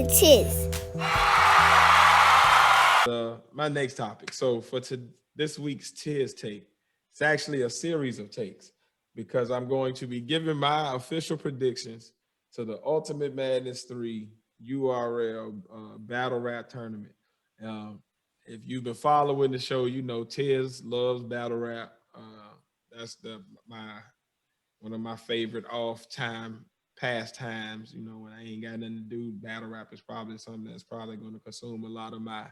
Tiz. My next topic. So for this week's Tiz take, it's actually a series of takes because I'm going to be giving my official predictions to the Ultimate Madness 3 URL battle rap tournament. If you've been following the show, you know Tiz loves battle rap. That's one of my favorite off-time pastimes. You know, when I ain't got nothing to do, battle rap is probably something that's probably going to consume a lot of my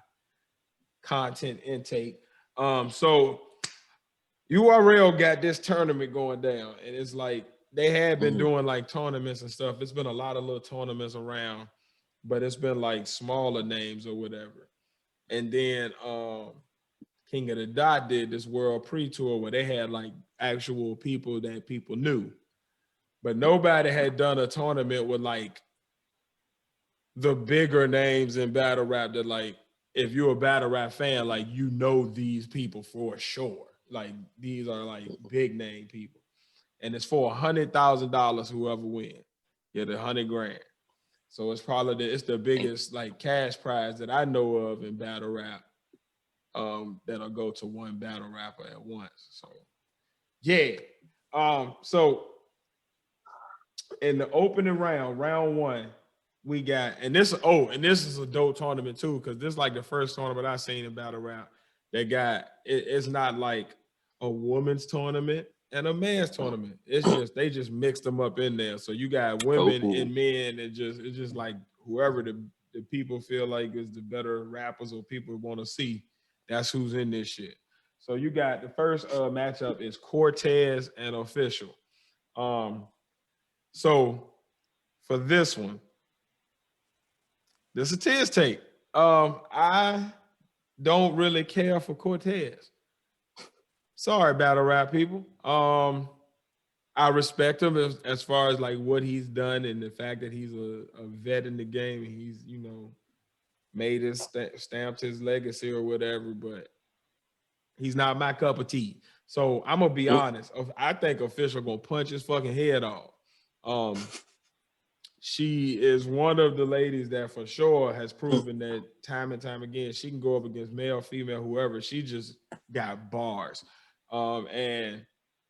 content intake. So URL got this tournament going down, and it's like they had been doing like tournaments and stuff. It's been a lot of little tournaments around, but it's been like smaller names or whatever. And then King of the Dot did this world pre-tour where they had like actual people that people knew, but nobody had done a tournament with like the bigger names in battle rap that like, if you're a battle rap fan, like, you know, these people for sure. Like, these are like big name people. And it's for $100,000 whoever win. Get $100,000. So it's probably it's the biggest like cash prize that I know of in battle rap. That'll go to one battle rapper at once. So yeah. So in the opening round one, we got, and this is a dope tournament too, because this is like the first tournament I've seen in battle rap that got it's not like a women's tournament and a man's tournament. It's just they just mixed them up in there. So you got women and men, and it's just like whoever the people feel like is the better rappers or people want to see, that's who's in this shit. So you got the first matchup is Cortez and Official. So for this one, this is a Tiz take. I don't really care for Cortez. Sorry, battle rap people. I respect him as far as like what he's done and the fact that he's a vet in the game. He's, you know, made his stamped his legacy or whatever, but he's not my cup of tea. So I'm gonna be honest. I think Official gonna punch his fucking head off. She is one of the ladies that for sure has proven that time and time again, she can go up against male, female, whoever. She just got bars. And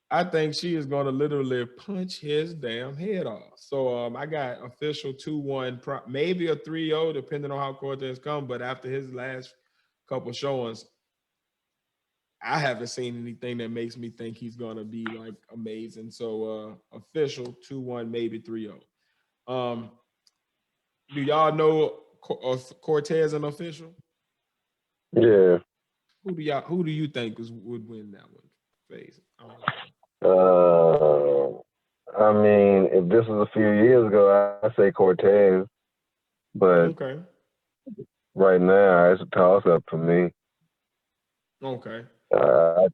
I think she is going to literally punch his damn head off. So I got Official 2-1, maybe a 3-0, depending on how Cortez come. But after his last couple showings, I haven't seen anything that makes me think he's going to be like amazing. So Official 2-1, maybe 3-0. Do y'all know Cortez and Official? Yeah. Who do you think would win that one? Phase. I mean, if this was a few years ago, I'd say Cortez, but okay. Right now it's a toss-up for me. Okay. I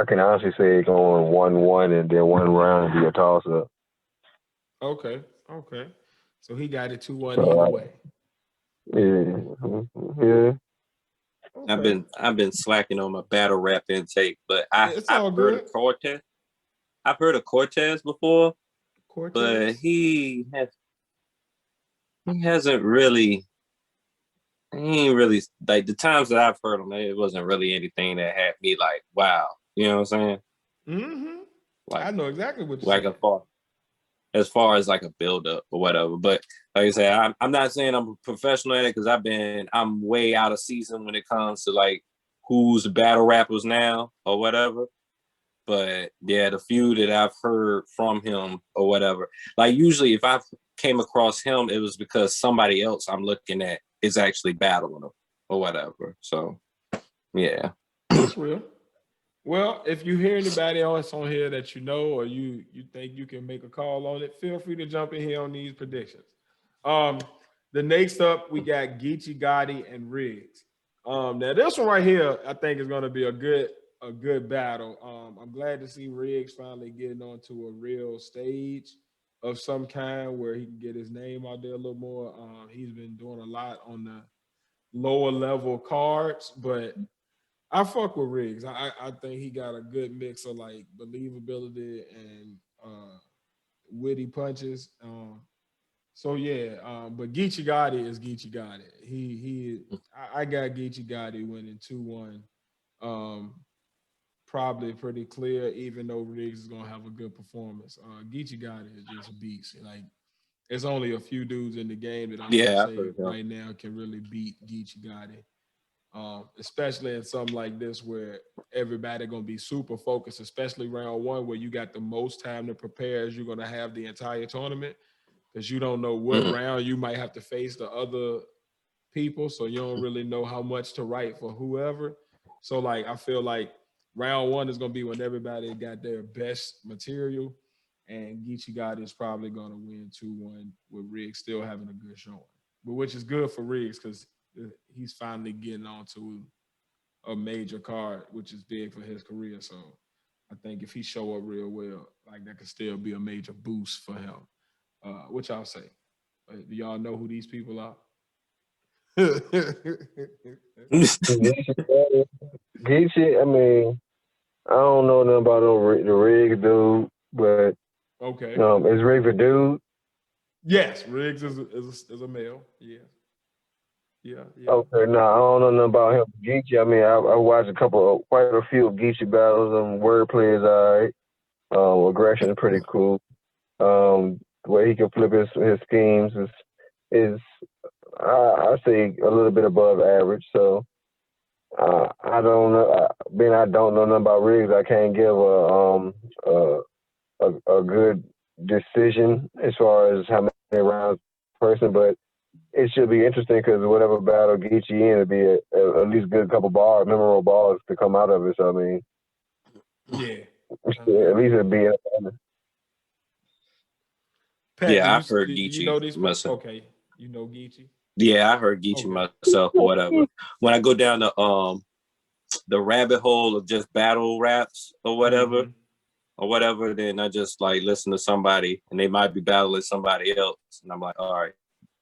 can honestly say going 1-1 and then one round and be a toss-up. Okay. So he got it 2-1 either way. Yeah. Okay. I've been slacking on my battle rap intake, but I've heard of Cortez. I've heard of Cortez before, but he ain't really like the times that I've heard him. It wasn't really anything that had me like, wow, you know what I'm saying? Mm-hmm. Like, I know exactly what you're like saying. As far as like a build up or whatever. But like I said, I'm not saying I'm a professional at it because I'm way out of season when it comes to like who's battle rappers now or whatever. But yeah, the few that I've heard from him or whatever, like usually if I came across him, it was because somebody else I'm looking at is actually battling him or whatever. So yeah. That's real. Well, if you hear anybody else on here that you know or you think you can make a call on it, feel free to jump in here on these predictions. The next up, we got Geechee, Gotti, and Riggs. Now this one right here, I think is going to be a good battle. I'm glad to see Riggs finally getting onto a real stage of some kind where he can get his name out there a little more. He's been doing a lot on the lower level cards, but I fuck with Riggs. I think he got a good mix of like believability and witty punches. So yeah, but Geechee Gotti is Geechee Gotti. I got Geechee Gotti winning 2-1. Probably pretty clear, even though Riggs is gonna have a good performance. Geechee Gotti is just a beast. Like, there's only a few dudes in the game that I'm gonna Yeah, I've say heard him. right now can really beat Geechee Gotti. Especially in something like this where everybody gonna be super focused, especially round one where you got the most time to prepare as you're gonna have the entire tournament, because you don't know what Mhm. round you might have to face the other people, so you don't really know how much to write for whoever. So like I feel like round one is gonna be when everybody got their best material, and Geechee Gotti is probably gonna win 2-1 with Riggs still having a good showing, but which is good for Riggs because he's finally getting onto a major card, which is big for his career. So I think if he show up real well, like that could still be a major boost for him. Which I'll say. Do y'all know who these people are? Geechee, I mean, I don't know nothing about the Riggs dude, but Okay. is Riggs a dude? Yes, Riggs is a male. Yeah. Yeah. Okay, no, I don't know nothing about him. Geechee, I mean, I watched quite a few of Geechee battles. Wordplay is alright. Aggression is pretty cool. The way he can flip his schemes is I say a little bit above average. So I don't know. Being I don't know nothing about Riggs, I can't give a good decision as far as how many rounds person, but it should be interesting because whatever battle Geechee in, it'd be at least a good couple memorable balls to come out of it. So I mean, Yeah. at least it'd be. Pat, Yeah, I've heard do you Geechee know these? myself. Okay, you know Geechee. Yeah, I heard Geechee Okay. myself or whatever. When I go down the rabbit hole of just battle raps or whatever, then I just like listen to somebody and they might be battling somebody else, and I'm like, all right.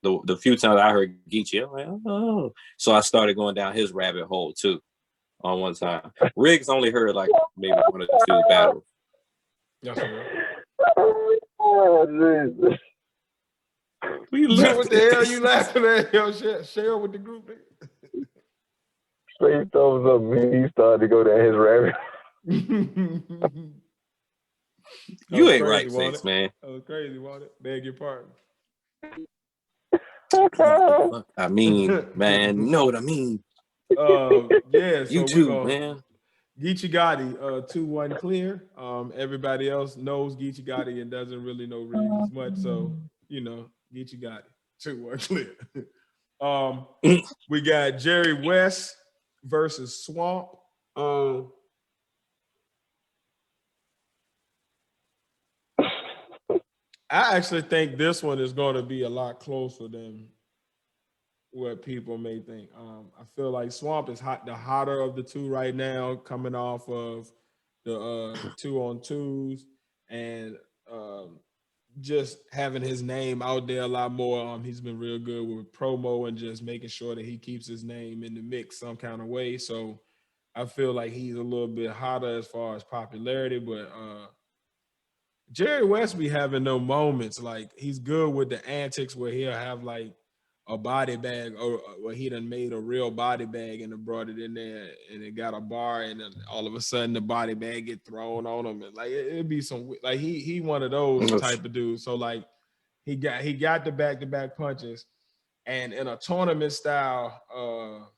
The few times I heard Geechee, I'm like, oh. So I started going down his rabbit hole too. On one time, Riggs only heard like maybe one or two battles. That's real. What the hell you laughing at? Yo, share with the group. Straight thumbs up. He started to go down his rabbit. You ain't right, Six, man. That was crazy, wasn't it? Beg your pardon. I mean, man, you know what I mean. Yeah, so You too, man. Geechee Gotti, 2-1 clear. Everybody else knows Geechee Gotti and doesn't really know Riggs as much. So, Geechee Gotti, 2-1 clear. We got Jerry West versus Swamp. I actually think this one is going to be a lot closer than what people may think. I feel like Swamp is the hotter of the two right now, coming off of the 2-on-2s and just having his name out there a lot more. He's been real good with promo and just making sure that he keeps his name in the mix some kind of way. So I feel like he's a little bit hotter as far as popularity, but Jerry West be having no moments. Like, he's good with the antics where he'll have like a body bag, or where he done made a real body bag and brought it in there and it got a bar, and then all of a sudden the body bag get thrown on him, and like it'd be some, like he one of those type of dudes. So like he got the back-to-back punches, and in a tournament style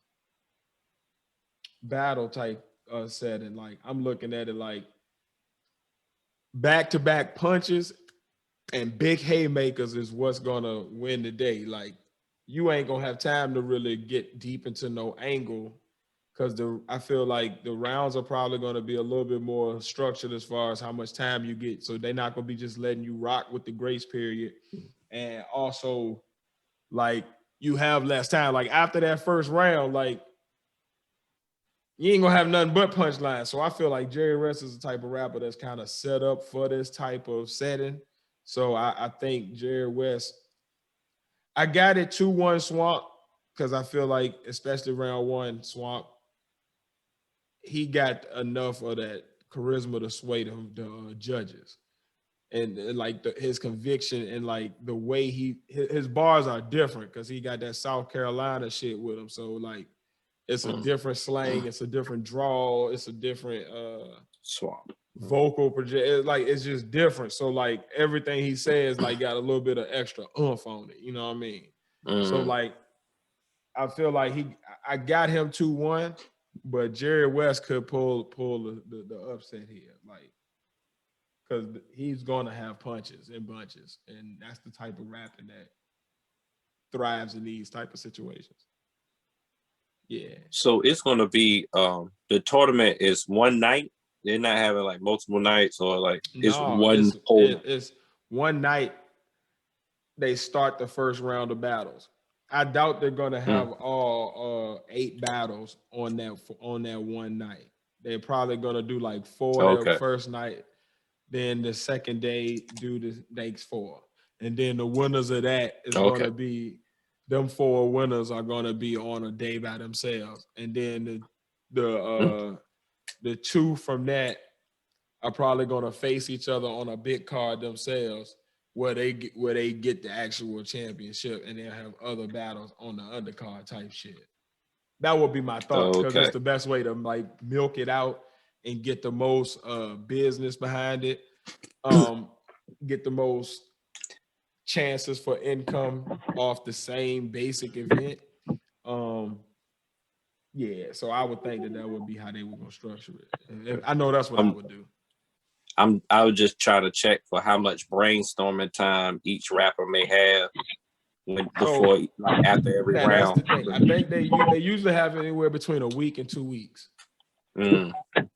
battle type setting, like I'm looking at it like back-to-back punches and big haymakers is what's gonna win the day. Like, you ain't gonna have time to really get deep into no angle, because I feel like the rounds are probably gonna be a little bit more structured as far as how much time you get. So they're not gonna be just letting you rock with the grace period. And also, like, you have less time. Like, after that first round, like, you ain't gonna have nothing but punchlines. So I feel like Jerry West is the type of rapper that's kind of set up for this type of setting. So I think Jerry West, I got it 2-1 Swamp, because I feel like, especially round one, Swamp, he got enough of that charisma to sway the judges. and like his conviction and like the way his bars are different because he got that South Carolina shit with him. So like it's a different slang, it's a different drawl, it's a different Swamp. vocal project. It's just different. So like everything he says like got a little bit of extra oomph on it. You know what I mean? So like I feel like I got him 2-1, but Jerry West could pull the upset here, like because he's gonna have punches and bunches, and that's the type of rapping that thrives in these type of situations. Yeah. So it's gonna be the tournament is one night. They're not having like multiple nights or like it's one whole. It's one night. They start the first round of battles. I doubt they're gonna have all 8 battles on that one night. They're probably gonna do like 4 the first night, then the second day do the next 4, and then the winners of that is gonna be them 4 winners are gonna be on a day by themselves, and then the 2 from that are probably gonna face each other on a big card themselves, where they get the actual championship, and they'll have other battles on the undercard type shit. That would be my thought because it's the best way to like milk it out and get the most business behind it, get the most chances for income off the same basic event. Yeah, so I would think that would be how they were gonna structure it. And I know that's what I would do. I would just try to check for how much brainstorming time each rapper may have before like after every round. That's the thing. I think they usually have anywhere between a week and 2 weeks.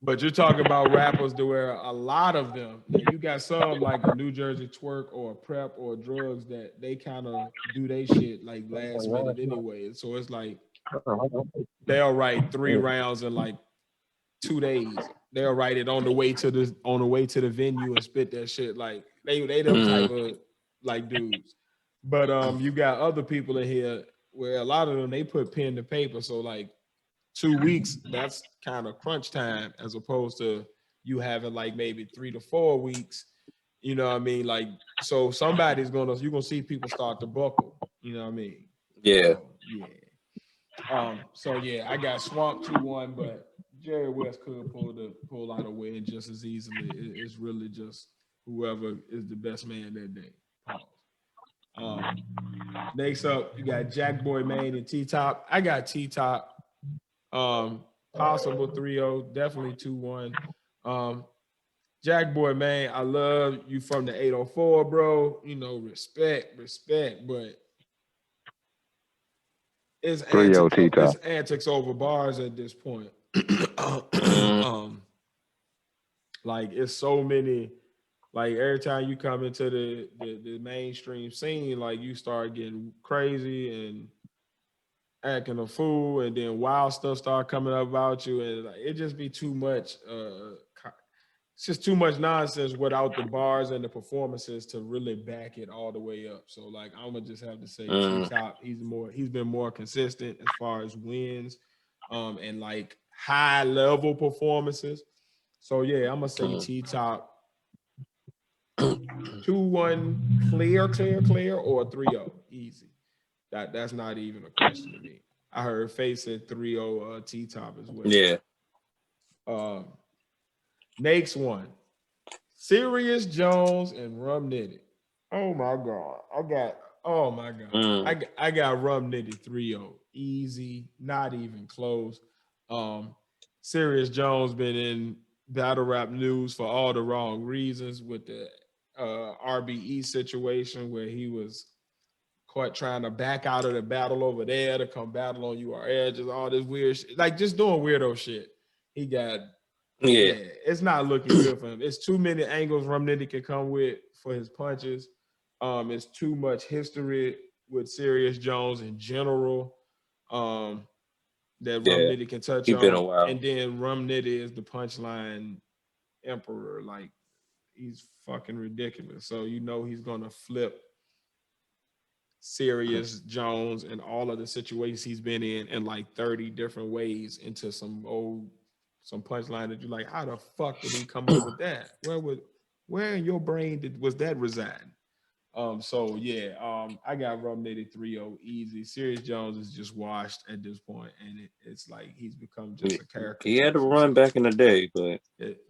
But you're talking about rappers to where a lot of them, and you got some like a New Jersey Twerk or a Prep or Drugs that they kind of do they shit like last minute anyway. So it's like they'll write 3 rounds in like 2 days. They'll write it on the way to the venue and spit that shit. Like they them type of like dudes. But you got other people in here where a lot of them they put pen to paper. So like 2 weeks, that's kind of crunch time as opposed to you having like maybe 3 to 4 weeks. You know what I mean? Like, so you're gonna see people start to buckle. You know what I mean? Yeah. So yeah, I got Swamp 2-1, but Jerry West could pull out a win just as easily. It's really just whoever is the best man that day. Next up, you got Jack Boy Maine and T-Top. I got T-Top. Possible 3-0, definitely 2-1. Jack Boy Maine, I love you from the 804, bro. You know, respect, but it's antics over bars at this point. Like it's so many. Like every time you come into the mainstream scene, like you start getting crazy and acting a fool, and then wild stuff start coming up about you, and like, it just be too much. It's just too much nonsense without the bars and the performances to really back it all the way up. So like I'm gonna just have to say T-Top. He's been more consistent as far as wins, and like high level performances. So yeah, I'm gonna say T-Top. 2-1 clear, or 3-0 easy. That's not even a question to me. I heard Face said 3-0 T-Top as well. Yeah. Next one, Serious Jones and Rum Nitty. Oh my God. I got Rum Nitty 3-0. Easy, not even close. Serious Jones been in battle rap news for all the wrong reasons with the RBE situation where he was caught trying to back out of the battle over there to come battle on URL, just all this weird shit, like just doing weirdo shit. He got it's not looking good for him. It's too many angles Rum Nitty can come with for his punches. It's too much history with Serious Jones in general. That Rum Nitty can touch on. Been a while. And then Rum Nitty is the punchline emperor. Like he's fucking ridiculous. So you know he's gonna flip Serious Jones and all of the situations he's been in like 30 different ways into some punchline that you're like, how the fuck did he come up with that? Where in your brain was that residing? So yeah, I got Rum Nitty 3-0 easy. Serious Jones is just washed at this point, and it's like he's become just a caricature. He had to run back in the day, but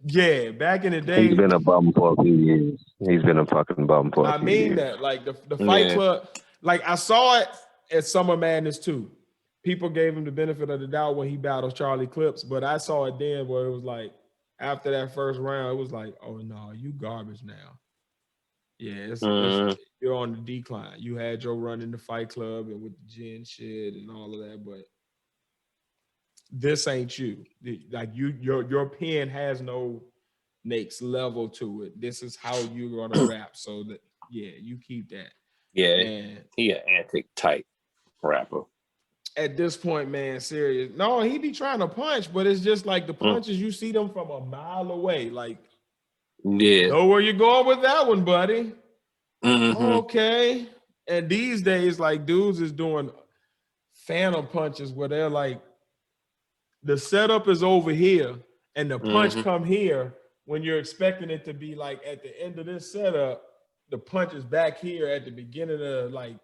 yeah, back in the day, He's been a bum for a few years. He's been a fucking bum for a few years. I mean that, like the Fight Club, like I saw it at Summer Madness too. People gave him the benefit of the doubt when he battled Charlie Clips, but I saw it then where it was like after that first round, it was like, oh no, you garbage now. Yeah, it's you're on the decline. You had your run in the Fight Club and with the gin shit and all of that, but this ain't you. Like your pen has no next level to it. This is how you're gonna rap. So that you keep that. Yeah, and he an antic type rapper. At this point, man, serious. No, he be trying to punch, but it's just like the punches you see them from a mile away. Like, know where you're going with that one, buddy. Okay. And these days, like dudes is doing phantom punches where they're like, the setup is over here and the punch come here when you're expecting it to be like at the end of this setup, the punch is back here at the beginning of like,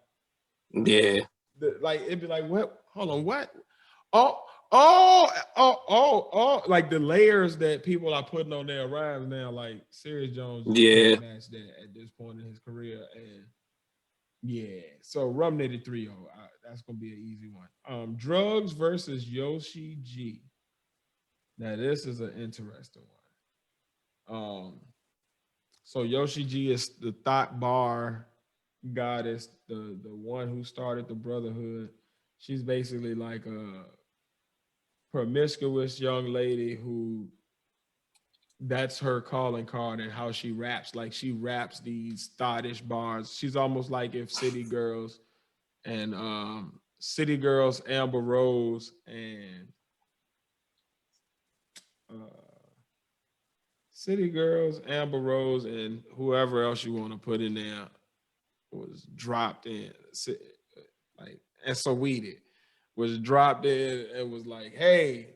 like it'd be like, what? Hold on, what? Like the layers that people are putting on their rhymes now, like Serious Jones can't match that at this point in his career. And so Rum Nitty 3-0, that's gonna be an easy one. Drugs versus Yoshi G. Now this is an interesting one. So Yoshi G is the thought bar goddess, the one who started the Brotherhood. She's basically like a promiscuous young lady who that's her calling card and how she raps. Like she raps these thottish bars. She's almost like if City Girls, Amber Rose, and City Girls, Amber Rose, and whoever else you want to put in there was dropped in, like, and Saweetie was dropped in and was like, hey,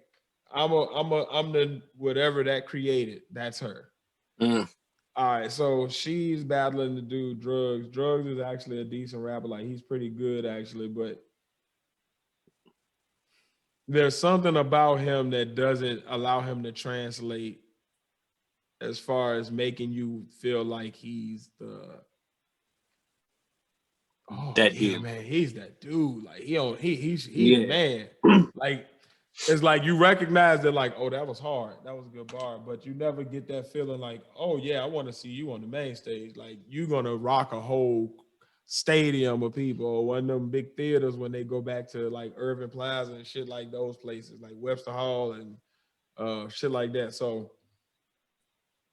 I'm the whatever that created. That's her. All right, so she's battling the dude Drugs. Drugs is actually a decent rapper. Like he's pretty good actually, but there's something about him that doesn't allow him to translate as far as making you feel like he's the man, he's that dude. Like he's the man. Like it's like you recognize that, like, oh, that was hard. That was a good bar. But you never get that feeling like, oh yeah, I want to see you on the main stage. Like you're gonna rock a whole stadium of people, or one of them big theaters when they go back to like Irving Plaza and shit like those places, like Webster Hall and shit like that. So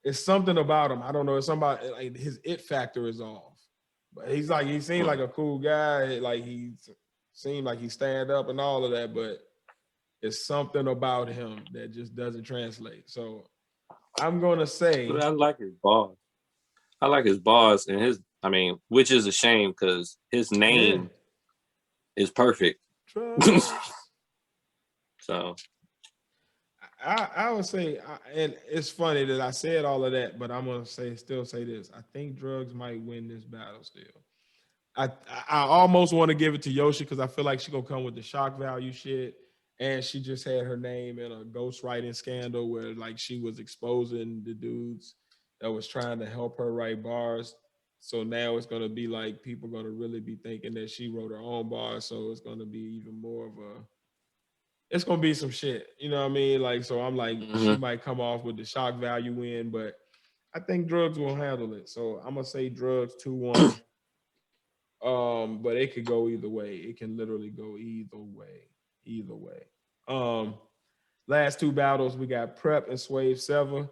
it's something about him. I don't know. It's somebody like his it factor is off. But he seemed like a cool guy. Like he seemed like he stand up and all of that, but it's something about him that just doesn't translate. So I'm gonna say I like his bars. I like his bars and which is a shame because his name is perfect. So I would say, and it's funny that I said all of that, but I'm gonna still say this. I think Drugs might win this battle still. I almost want to give it to Yoshi because I feel like she's gonna come with the shock value shit. And she just had her name in a ghostwriting scandal where like she was exposing the dudes that was trying to help her write bars. So now it's gonna be like people gonna really be thinking that she wrote her own bars. So it's gonna be even more of it's gonna be some shit. You know what I mean? Like, so I'm like, she might come off with the shock value win, but I think Drugs will handle it. So I'm gonna say Drugs 2-1. But it could go either way. It can literally go either way. Either way. Last two battles, we got Prep and Swave Sever.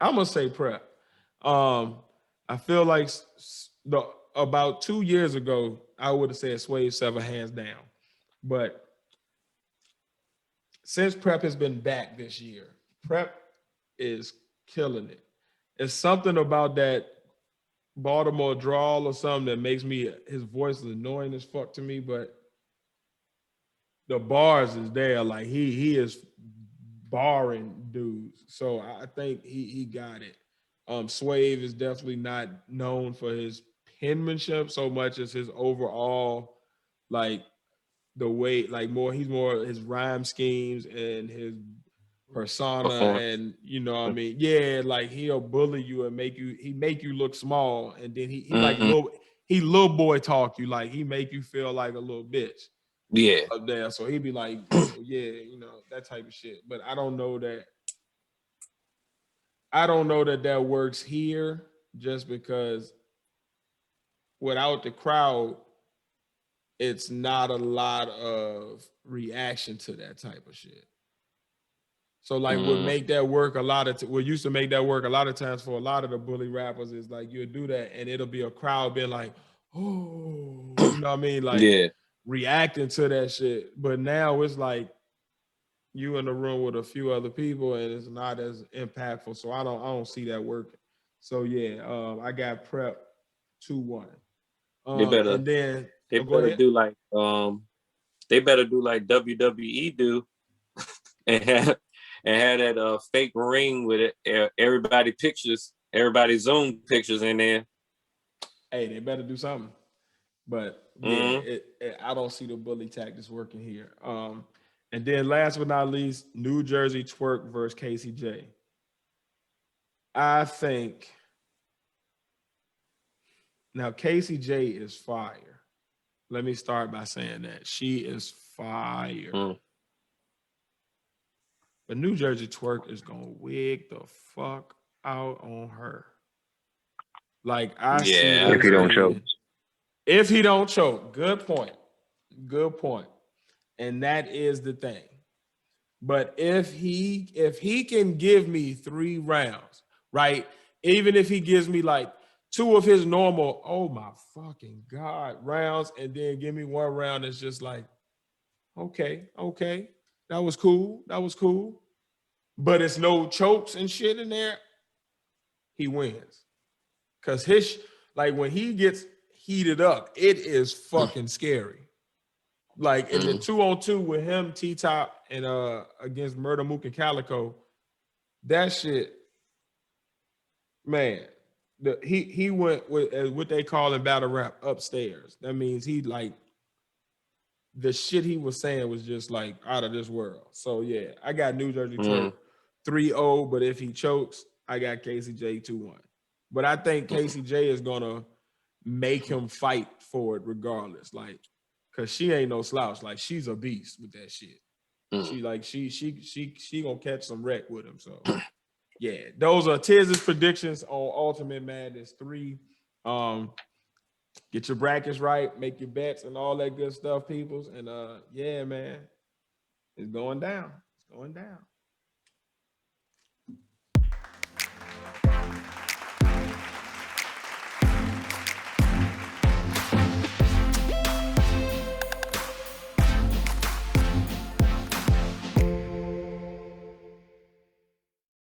I'm gonna say Prep. I feel like about 2 years ago, I would have said Swave Sever hands down. But since Prep has been back this year, Prep is killing it. It's something about that Baltimore drawl or something that makes his voice is annoying as fuck to me, but the bars is there. Like he is barring dudes. So I think he got it. Swave is definitely not known for his penmanship so much as his overall, like the way, like he's more his rhyme schemes and his persona, Performance. and you know what I mean, yeah, like he'll bully you and make you look small, and then he like little boy talk you, like he make you feel like a little bitch Yeah. up there. So he'd be like, oh, yeah, that type of shit. But I don't know that that works here, just because without the crowd, it's not a lot of reaction to that type of shit. So like what make that work what used to make that work a lot of times for a lot of the bully rappers is like you'll do that and it'll be a crowd being like, oh, you know what I mean? Like reacting to that shit. But now it's like you in the room with a few other people and it's not as impactful. So I don't see that working. So yeah, I got Prep 2-1. And then they go better ahead. do like they better do like WWE do and have that fake ring with it, everybody Zoom pictures in there. Hey, they better do something. But yeah, I don't see the bully tactics working here. And then last but not least, New Jersey Twerk versus Casey J. I think now Casey J is fire. Let me start by saying that she is fire. But New Jersey Twerk is gonna wig the fuck out on her. Like I see if he don't choke. If he don't choke, good point. Good point. And that is the thing. But if he can give me 3 rounds, right? Even if he gives me like 2 of his normal, oh my fucking God, rounds, and then give me 1 round that's just like, okay, that was cool. But it's no chokes and shit in there, he wins. Cause like when he gets heated up, it is fucking scary. Like in the 2-on-2 with him, T-Top, and against Murder Mook and Calico, that shit, man. He went with what they call in battle rap upstairs. That means he like the shit he was saying was just like out of this world. So yeah, I got New Jersey Twerk 3-0, but if he chokes, I got Casey J 2-1. But I think Casey J is gonna make him fight for it regardless. Like, cause she ain't no slouch. Like she's a beast with that shit. She gonna catch some wreck with him. So yeah, those are Tiz's predictions on Ultimate Madness 3. Get your brackets right, make your bets and all that good stuff, peoples. And yeah, man, it's going down. It's going down.